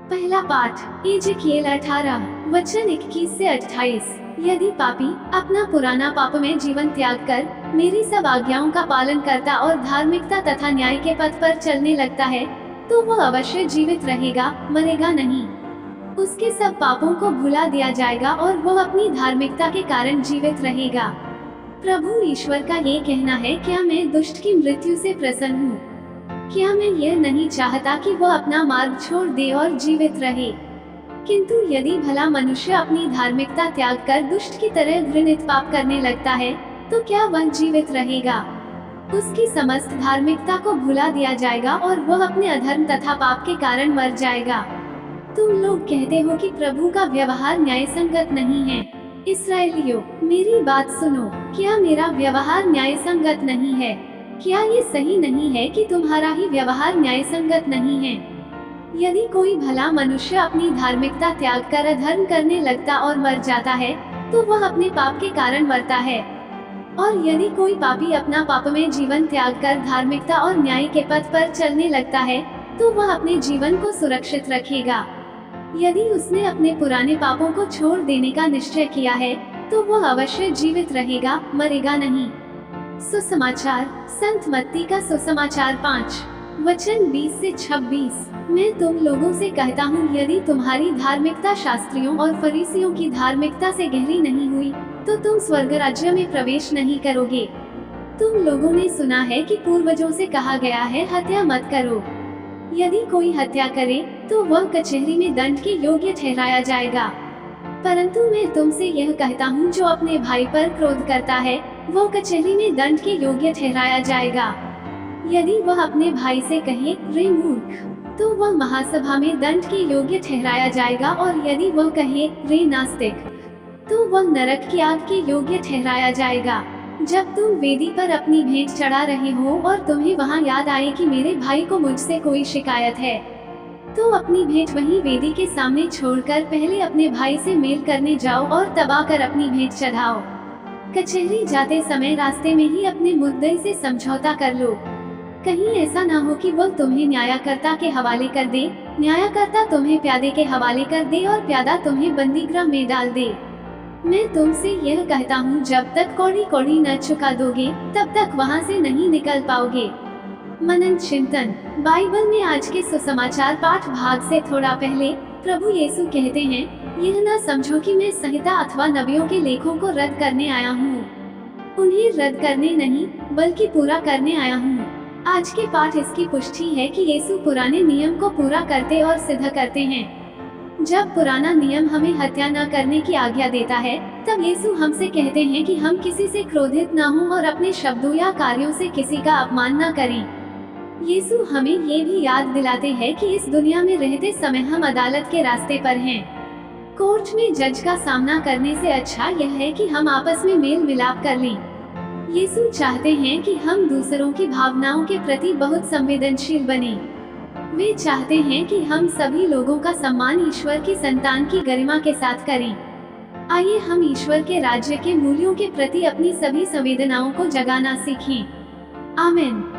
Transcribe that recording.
पहला पाठ एजेकिएल 18 वचन 21 से 28। यदि पापी अपना पुराना पापमय जीवन त्याग कर मेरी सब आज्ञाओं का पालन करता और धार्मिकता तथा न्याय के पथ पर चलने लगता है, तो वह अवश्य जीवित रहेगा, मरेगा नहीं। उसके सब पापों को भुला दिया जाएगा और वह अपनी धार्मिकता के कारण जीवित रहेगा। प्रभु ईश्वर का ये कहना है, क्या मैं दुष्ट की मृत्यु से प्रसन्न हूँ? क्या मैं यह नहीं चाहता कि वह अपना मार्ग छोड़ दे और जीवित रहे? किंतु यदि भला मनुष्य अपनी धार्मिकता त्याग कर दुष्ट की तरह घृणित पाप करने लगता है, तो क्या वह जीवित रहेगा? उसकी समस्त धार्मिकता को भुला दिया जाएगा और वह अपने अधर्म तथा पाप के कारण मर जाएगा। तुम लोग कहते हो कि प्रभु का व्यवहार न्याय संगत नहीं है। इस्राएलियों, मेरी बात सुनो, क्या मेरा व्यवहार न्याय संगत नहीं है? क्या ये सही नहीं है कि तुम्हारा ही व्यवहार न्याय संगत नहीं है? यदि कोई भला मनुष्य अपनी धार्मिकता त्याग कर अधर्म करने लगता और मर जाता है, तो वह अपने पाप के कारण मरता है। और यदि कोई पापी अपना पापमय जीवन त्याग कर धार्मिकता और न्याय के पथ पर चलने लगता है, तो वह अपने जीवन को सुरक्षित रखेगा। यदि उसने अपने पुराने पापों को छोड़ देने का निश्चय किया है, तो वह अवश्य जीवित रहेगा, मरेगा नहीं। सुसमाचार संत मत्ती का सुसमाचार 5 वचन 20 से 26। मैं तुम लोगों से कहता हूँ, यदि तुम्हारी धार्मिकता शास्त्रियों और फरीसियों की धार्मिकता से गहरी नहीं हुई, तो तुम स्वर्ग राज्य में प्रवेश नहीं करोगे। तुम लोगों ने सुना है कि पूर्वजों से कहा गया है, हत्या मत करो। यदि कोई हत्या करे तो वह कचहरी में दंड के योग्य ठहराया जाएगा। परंतु मैं तुमसे यह कहता हूँ, जो अपने भाई पर क्रोध करता है, वो कचहरी में दंड के योग्य ठहराया जाएगा। यदि वह अपने भाई से कहे, रे मूर्ख, तो वह महासभा में दंड के योग्य ठहराया जाएगा। और यदि वह कहे, रे नास्तिक, तो वह नरक की आग के योग्य ठहराया जाएगा। जब तुम वेदी पर अपनी भेंट चढ़ा रहे हो और तुम्हें वहाँ याद आए कि मेरे भाई को मुझसे कोई शिकायत है, तो अपनी भेंट वहीं वेदी के सामने छोड़कर पहले अपने भाई से मेल करने जाओ और तब आकर अपनी भेंट चढ़ाओ। कचहरी जाते समय रास्ते में ही अपने मुद्दई से समझौता कर लो। कहीं ऐसा ना हो कि वह तुम्हें न्यायकर्ता के हवाले कर दे, न्यायकर्ता तुम्हें प्यादे के हवाले कर दे और प्यादा तुम्हें बंदीगृह में डाल दे। मैं तुमसे यह कहता हूँ, जब तक कौड़ी कौड़ी न चुका दोगे, तब तक वहाँ से नहीं निकल पाओगे। मनन चिंतन। बाइबल में आज के सुसमाचार पाठ भाग से थोड़ा पहले प्रभु यीशु कहते हैं, यह न समझो कि मैं संहिता अथवा नबियों के लेखों को रद्द करने आया हूँ। उन्हें रद्द करने नहीं, बल्कि पूरा करने आया हूँ। आज के पाठ इसकी पुष्टि है कि यीशु पुराने नियम को पूरा करते और सिद्ध करते हैं। जब पुराना नियम हमें हत्या न करने की आज्ञा देता है, तब यीशु हमसे कहते हैं कि हम किसी से क्रोधित न हों और अपने शब्दों या कार्यों से किसी का अपमान न करें। यीशु हमें ये भी याद दिलाते हैं कि इस दुनिया में रहते समय हम अदालत के रास्ते पर हैं। कोर्ट में जज का सामना करने से अच्छा यह है कि हम आपस में मेल मिलाप कर लें। यीशु चाहते हैं कि हम दूसरों की भावनाओं के प्रति बहुत संवेदनशील बनें। वे चाहते हैं कि हम सभी लोगों का सम्मान ईश्वर की संतान की गरिमा के साथ करें। आइए हम ईश्वर के राज्य के मूल्यों के प्रति अपनी सभी संवेदनाओं को जगाना सीखें। आमीन।